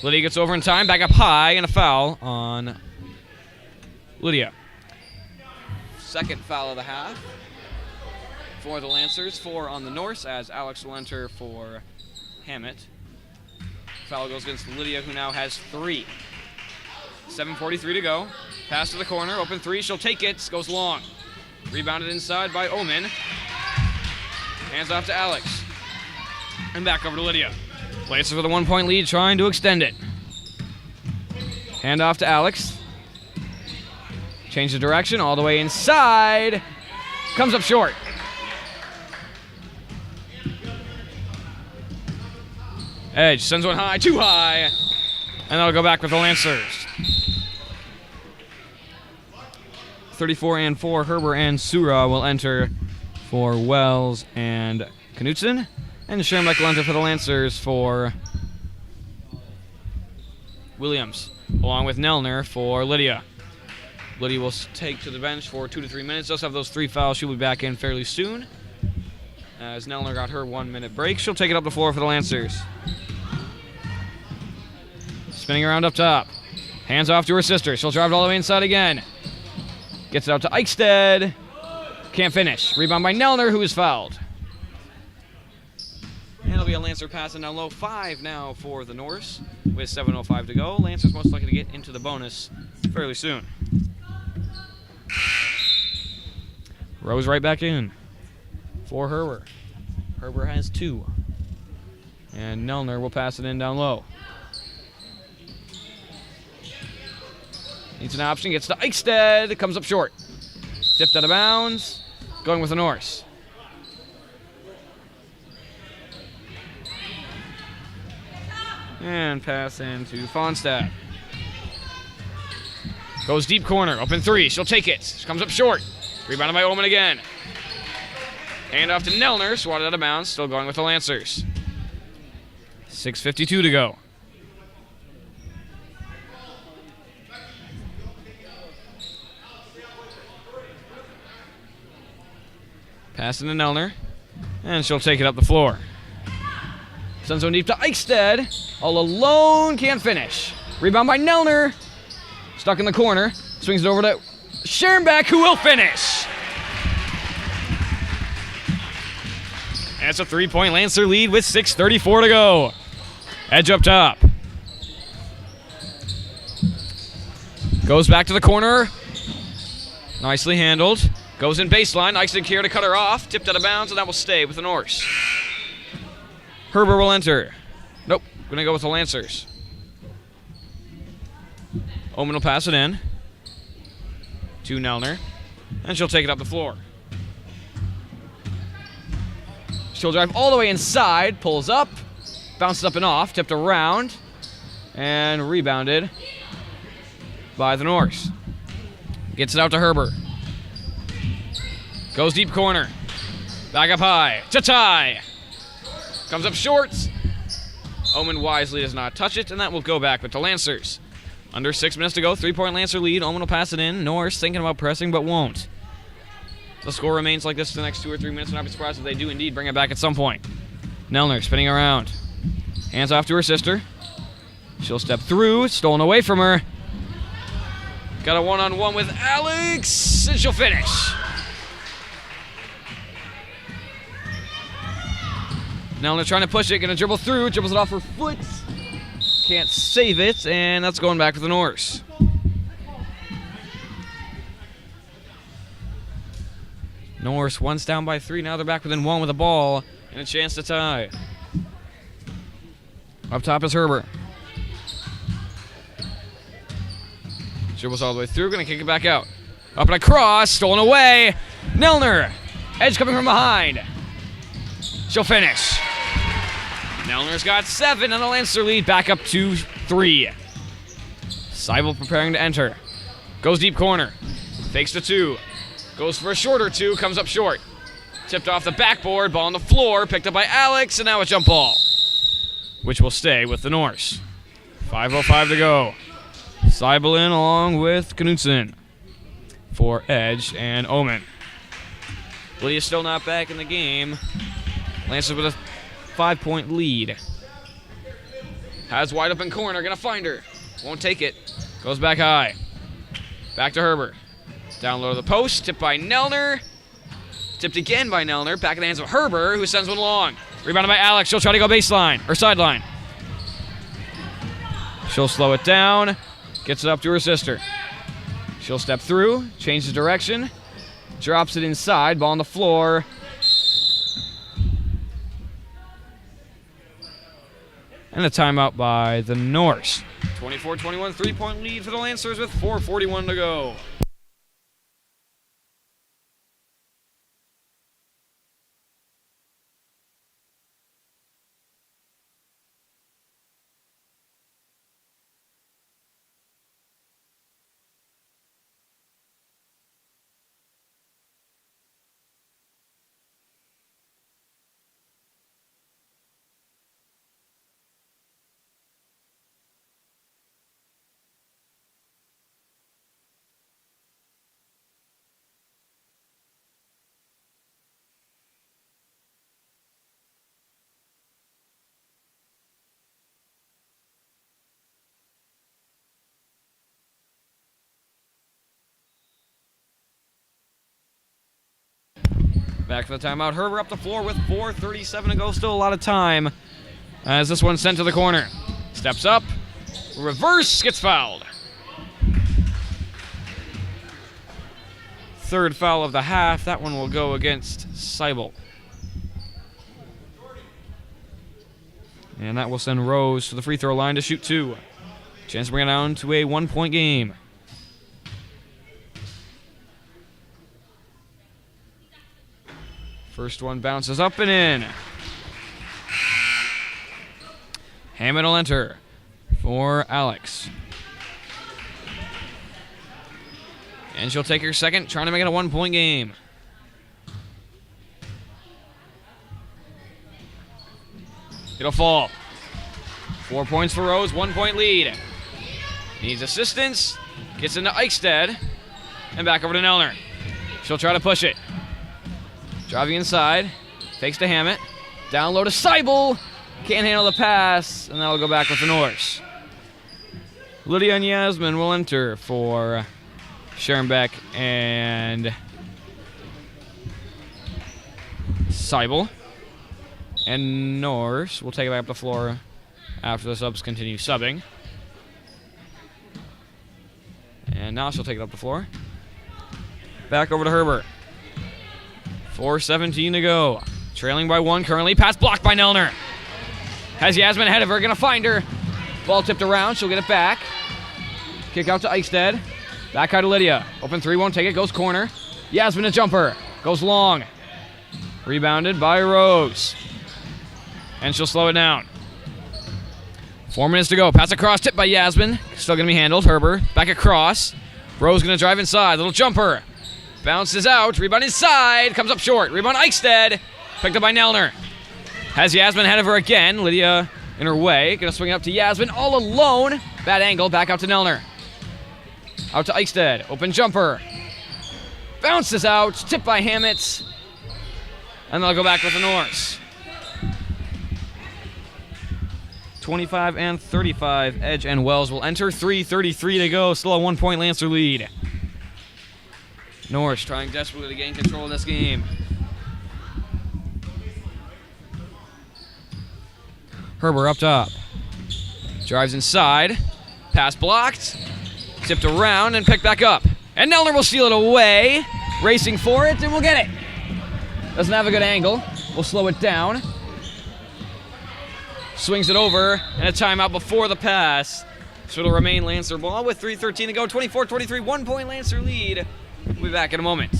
Speaker 1: Lydia gets over in time, back up high, and a foul on Lydia. Second foul of the half for the Lancers. 4 on the Norse, as Alex will enter for Hammett. Foul goes against Lydia, who now has 3. 7:43 to go. Pass to the corner, open 3, she'll take it, goes long. Rebounded inside by Omen. Hands off to Alex. And back over to Lydia. Lancers with a 1-point lead, trying to extend it. Hand off to Alex. Change the direction, all the way inside. Comes up short. Edge sends one high, too high. And that'll go back with the Lancers. 34 and 4, Herber and Sura will enter for Wells and Knutson. And Schoenbeck will enter for the Lancers for Williams, along with Nelner for Lydia. Lydia will take to the bench for 2 to 3 minutes. Does have those 3 fouls. She'll be back in fairly soon. As Nelner got her 1-minute break, she'll take it up the floor for the Lancers. Spinning around up top. Hands off to her sister. She'll drive it all the way inside again. Gets it out to Eichstead. Can't finish. Rebound by Nelner, who is fouled. And it'll be a Lancer pass and down low. 5 now for the Norse with 7:05 to go. Lancers most likely to get into the bonus fairly soon. Rose right back in for Herber. Herber has 2. And Nelner will pass it in down low. Needs an option, gets to Eichstead, comes up short. Tipped out of bounds, going with the Norse. And pass into Fonstad. Goes deep corner, open 3, she'll take it. Comes up short, rebounded by Omen again. Hand off to Nelner, swatted out of bounds, still going with the Lancers. 6:52 to go. Passing to Nelner, and she'll take it up the floor. Sends one deep to Eichstead, all alone, can't finish. Rebound by Nelner, stuck in the corner, swings it over to Schoenbeck, who will finish. And it's a 3-point Lancer lead with 6:34 to go. Edge up top. Goes back to the corner, nicely handled. Goes in baseline, Eichstead here to cut her off. Tipped out of bounds, and that will stay with the Norse. Herber will enter. Nope, gonna go with the Lancers. Omen will pass it in to Nelner, and she'll take it up the floor. She'll drive all the way inside, pulls up, bounces up and off, tipped around, and rebounded by the Norse. Gets it out to Herber. Goes deep corner. Back up high. To tie. Comes up short. Omen wisely does not touch it, and that will go back with the Lancers. Under 6 minutes to go. 3-point Lancer lead. Omen will pass it in. Norse thinking about pressing, but won't. The score remains like this for the next 2 or 3 minutes, and I'd be surprised if they do indeed bring it back at some point. Nelner spinning around. Hands off to her sister. She'll step through. Stolen away from her. Got a one-on-one with Alex, and she'll finish. Nelner trying to push it, gonna dribble through, dribbles it off her foot. Can't save it, and that's going back to the Norse. Norse once down by 3, now they're back within 1 with the ball, and a chance to tie. Up top is Herber. Dribbles all the way through, gonna kick it back out. Up and across, stolen away. Nelner, Edge coming from behind. She'll finish. Nelner's got 7 and the Lancer lead back up to 3. Seibel preparing to enter. Goes deep corner. Fakes the 2. Goes for a shorter 2, comes up short. Tipped off the backboard, ball on the floor, picked up by Alex, and now a jump ball, which will stay with the Norse. 5:05 to go. Seibel in along with Knudsen for Edge and Omen. Lydia's still not back in the game. Lancers with a 5-point lead. Has wide open corner, gonna find her. Won't take it. Goes back high. Back to Herbert. Down low to the post, tipped by Nelner. Tipped again by Nelner. Back in the hands of Herbert, who sends one long. Rebounded by Alex. She'll try to go baseline, or sideline. She'll slow it down. Gets it up to her sister. She'll step through, changes direction. Drops it inside, ball on the floor. And a timeout by the Norse. 24-21, 3-point lead for the Lancers with 4:41 to go. Back for the timeout. Herbert up the floor with 4:37 to go. Still a lot of time as this one's sent to the corner. Steps up. Reverse. Gets fouled. Third foul of the half. That one will go against Seibel. And that will send Rose to the free throw line to shoot 2. Chance to bring it down to a 1-point game. First one bounces up and in. Hammond will enter for Alex. And she'll take her second, trying to make it a 1-point game. It'll fall. 4 points for Rose, 1-point lead. Needs assistance. Gets into Eichstead. And back over to Nelner. She'll try to push it. Driving inside, fakes to Hammett, down low to Seibel, can't handle the pass, and that'll go back with the Norse. Lydia and Yasmin will enter for Schoenbeck and Seibel. And Norse will take it back up the floor after the subs continue subbing. And now she'll take it up the floor. Back over to Herbert. 4:17 to go. Trailing by 1 currently. Pass blocked by Nelner. Has Yasmin ahead of her. Gonna find her. Ball tipped around. She'll get it back. Kick out to Eichstead. Back high to Lydia. Open 3, won't take it. Goes corner. Yasmin a jumper. Goes long. Rebounded by Rose. And she'll slow it down. 4 minutes to go. Pass across. Tipped by Yasmin. Still gonna be handled. Herbert. Back across. Rose gonna drive inside. Little jumper. Bounces out, rebound inside, comes up short. Rebound Eichstead, picked up by Nelner. Has Yasmin ahead of her again. Lydia in her way, gonna swing it up to Yasmin all alone. Bad angle, back out to Nelner. Out to Eichstead, open jumper. Bounces out, tipped by Hammett. And they'll go back with the Norse. 25 and 35, Edge and Wells will enter. 3:33 to go, still a 1-point Lancer lead. Norse trying desperately to gain control of this game. Herbert up top. Drives inside. Pass blocked. Tipped around and picked back up. And Nelner will steal it away. Racing for it and we'll get it. Doesn't have a good angle. We'll slow it down. Swings it over and a timeout before the pass. So it'll remain Lancer ball with 3:13 to go. 24-23, 1-point Lancer lead. We'll be back in a moment.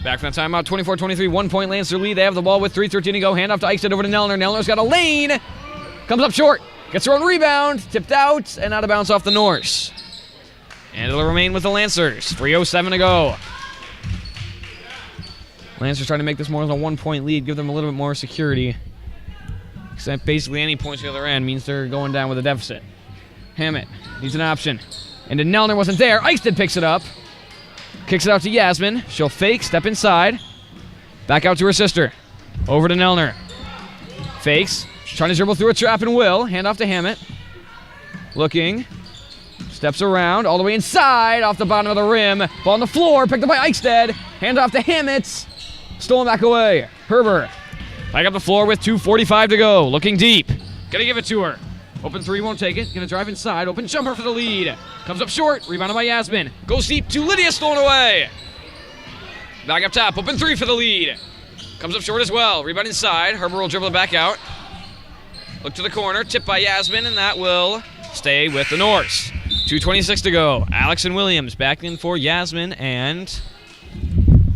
Speaker 1: Back from the timeout, 24-23, 1 point Lancer lead. They have the ball with 3:13 to go. Hand off to Eichstätt over to Nelner. Nelner's got a lane. Comes up short. Gets her own rebound. Tipped out and out of bounds off the Norse. And it'll remain with the Lancers. 3:07 to go. Lancers trying to make this more than a 1 point lead. Give them a little bit more security. Except basically any points the other end means they're going down with a deficit. Hammett needs an option. And then Nelner wasn't there. Eichstätt picks it up. Kicks it out to Yasmin. She'll fake, step inside. Back out to her sister. Over to Nelner. Fakes. Trying to dribble through a trap and will. Hand off to Hammett. Looking. Steps around. All the way inside. Off the bottom of the rim. Ball on the floor. Picked up by Eichstätt. Hand off to Hammett. Stolen back away. Herber. Back up the floor with 2:45 to go. Looking deep. Gonna give it to her. Open three, won't take it. Gonna drive inside. Open jumper for the lead. Comes up short. Rebounded by Yasmin. Goes deep to Lydia. Stolen away. Back up top. Open three for the lead. Comes up short as well. Rebound inside. Herber will dribble it back out. Look to the corner. Tipped by Yasmin, and that will stay with the Norse. 2:26 to go. Alex and Williams back in for Yasmin and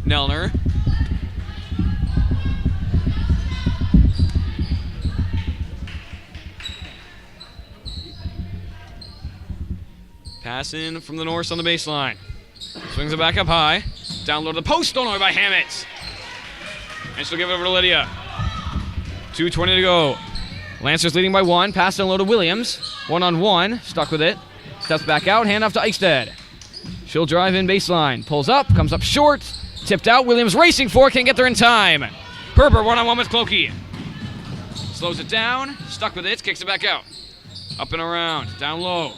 Speaker 1: Nelner. Pass in from the Norse on the baseline. Swings it back up high. Down low to the post. Stolen away by Hammett. And she'll give it over to Lydia. 2:20 to go. Lancers leading by 1. Pass down low to Williams. 1-on-1. Stuck with it. Steps back out. Hand off to Eichstätt. She'll drive in baseline. Pulls up. Comes up short. Tipped out. Williams racing for it. Can't get there in time. Herber 1-on-1 with Clokey. Slows it down. Stuck with it. Kicks it back out. Up and around. Down low.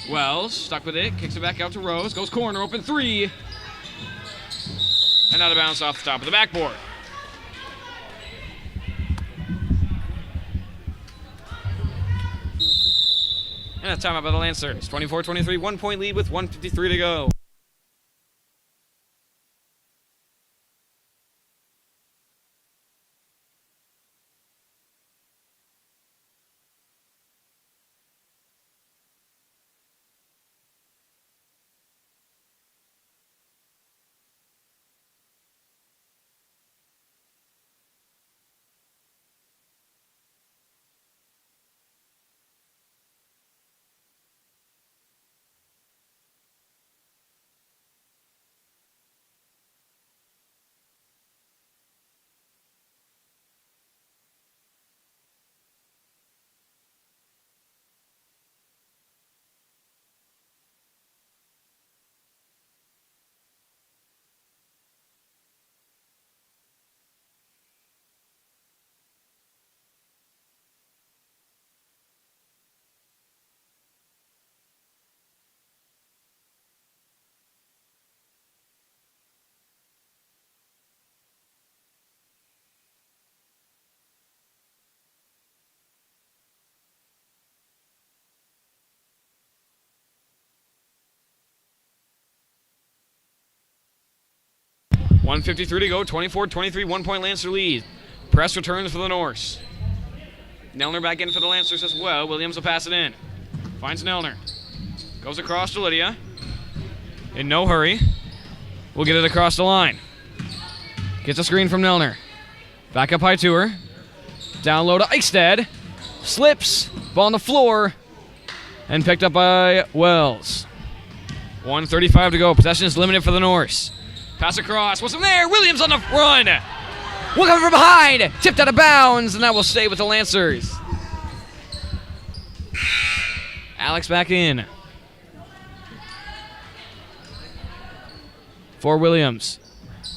Speaker 1: Wells, stuck with it, kicks it back out to Rose, goes corner, open three, and out of bounds off the top of the backboard. And a timeout by the Lancers. 24-23, 1 point lead with 1:53 to go. .153 to go, 24-23, 1 point Lancer lead. Press returns for the Norse. Nelner back in for the Lancers as well. Williams will pass it in. Finds Nelner. Goes across to Lydia. In no hurry. We'll get it across the line. Gets a screen from Nelner. Back up high to her. Down low to Eichstätt. Slips. Ball on the floor. And picked up by Wells. 1:35 to go. Possession is limited for the Norse. Pass across. Wasn't there. Williams on the run. One coming from behind. Tipped out of bounds. And that will stay with the Lancers. Alex back in. For Williams.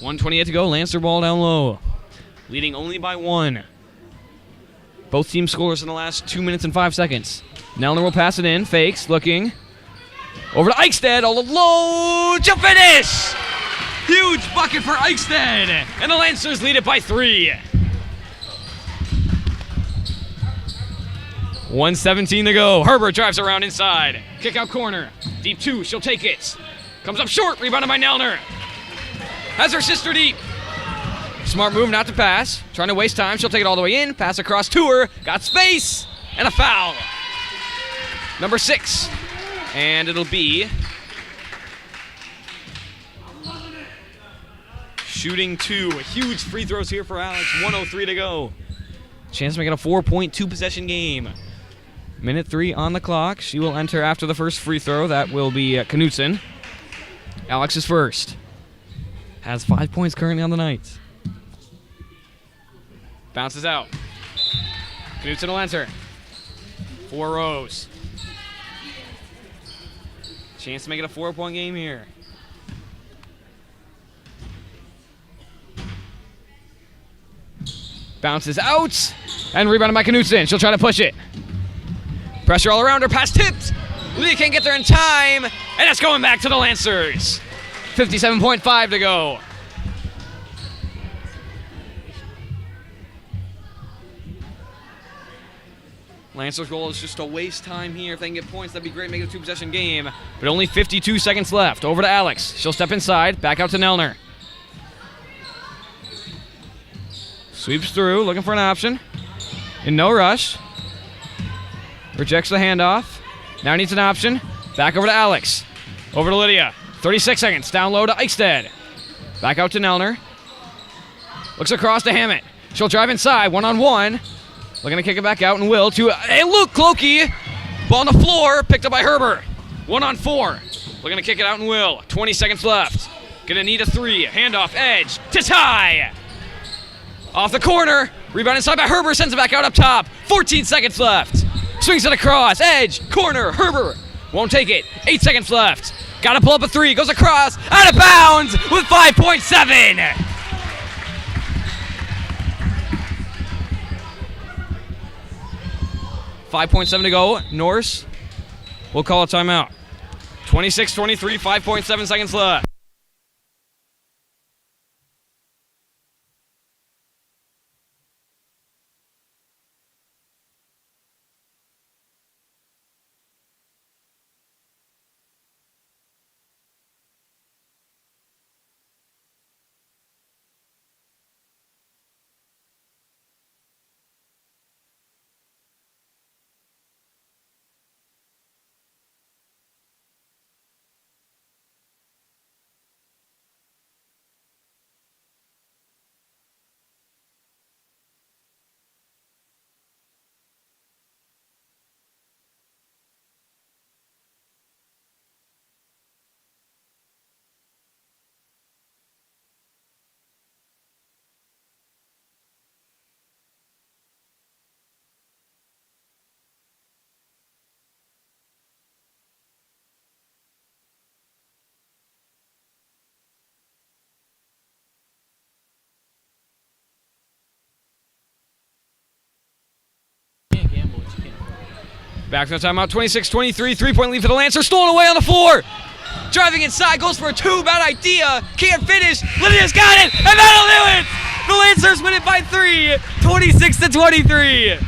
Speaker 1: 1:28 to go. Lancer ball down low. Leading only by 1. Both teams scorers in the last 2 minutes and 5 seconds. Nelner will pass it in. Fakes. Looking. Over to Eichstätt. All alone. To finish. Huge bucket for Eichstätt. And the Lancers lead it by 3. 1:17 to go. Herbert drives around inside. Kick out corner. Deep 2. She'll take it. Comes up short. Rebounded by Nelner. Has her sister deep. Smart move not to pass. Trying to waste time. She'll take it all the way in. Pass across to her. Got space. And a foul. Number 6. And it'll be shooting 2. Huge free throws here for Alex. 1:03 to go. Chance to make it a 4.2 possession game. Minute 3 on the clock. She will enter after the first free throw. That will be Knutson. Alex is first. Has 5 points currently on the night. Bounces out. Knutson will enter. 4 rows. Chance to make it a 4-point game here. Bounces out. And rebounded by Knutson. She'll try to push it. Pressure all around her. Pass tipped. Leah can't get there in time. And it's going back to the Lancers. 57.5 to go. Lancers' goal is just to waste time here. If they can get points, that'd be great. Make it a 2-possession game. But only 52 seconds left. Over to Alex. She'll step inside. Back out to Nelner. Sweeps through, looking for an option. In no rush. Rejects the handoff. Now needs an option. Back over to Alex. Over to Lydia. 36 seconds. Down low to Eichstead. Back out to Nelner. Looks across to Hammett. She'll drive inside. 1-on-1. Looking to kick it back out and will to Luke Clokey. Ball on the floor. Picked up by Herbert. 1-on-4. Looking to kick it out and will. 20 seconds left. Gonna need a 3. Handoff. Edge. To tie. Off the corner. Rebound inside by Herbert. Sends it back out up top. 14 seconds left. Swings it across. Edge. Corner. Herbert. Won't take it. 8 seconds left. Gotta pull up a 3. Goes across. Out of bounds with 5.7. $5.7 to go. Norse will call a timeout. 26-23, 5.7 seconds left. Back from the timeout, 26-23, 3-point lead for the Lancers, stolen away on the floor. Driving inside, goes for a 2, bad idea, can't finish. Lydia's got it, and that'll do it! The Lancers win it by 3, 26-23.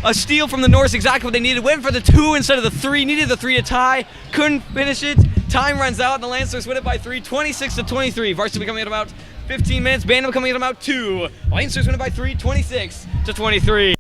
Speaker 1: A steal from the Norse, exactly what they needed. Went for the 2 instead of the 3, needed the 3 to tie, couldn't finish it. Time runs out, and the Lancers win it by 3, 26-23. Varsity coming in about 15 minutes, Bandom coming in about 2. Lancers win it by 3, 26-23.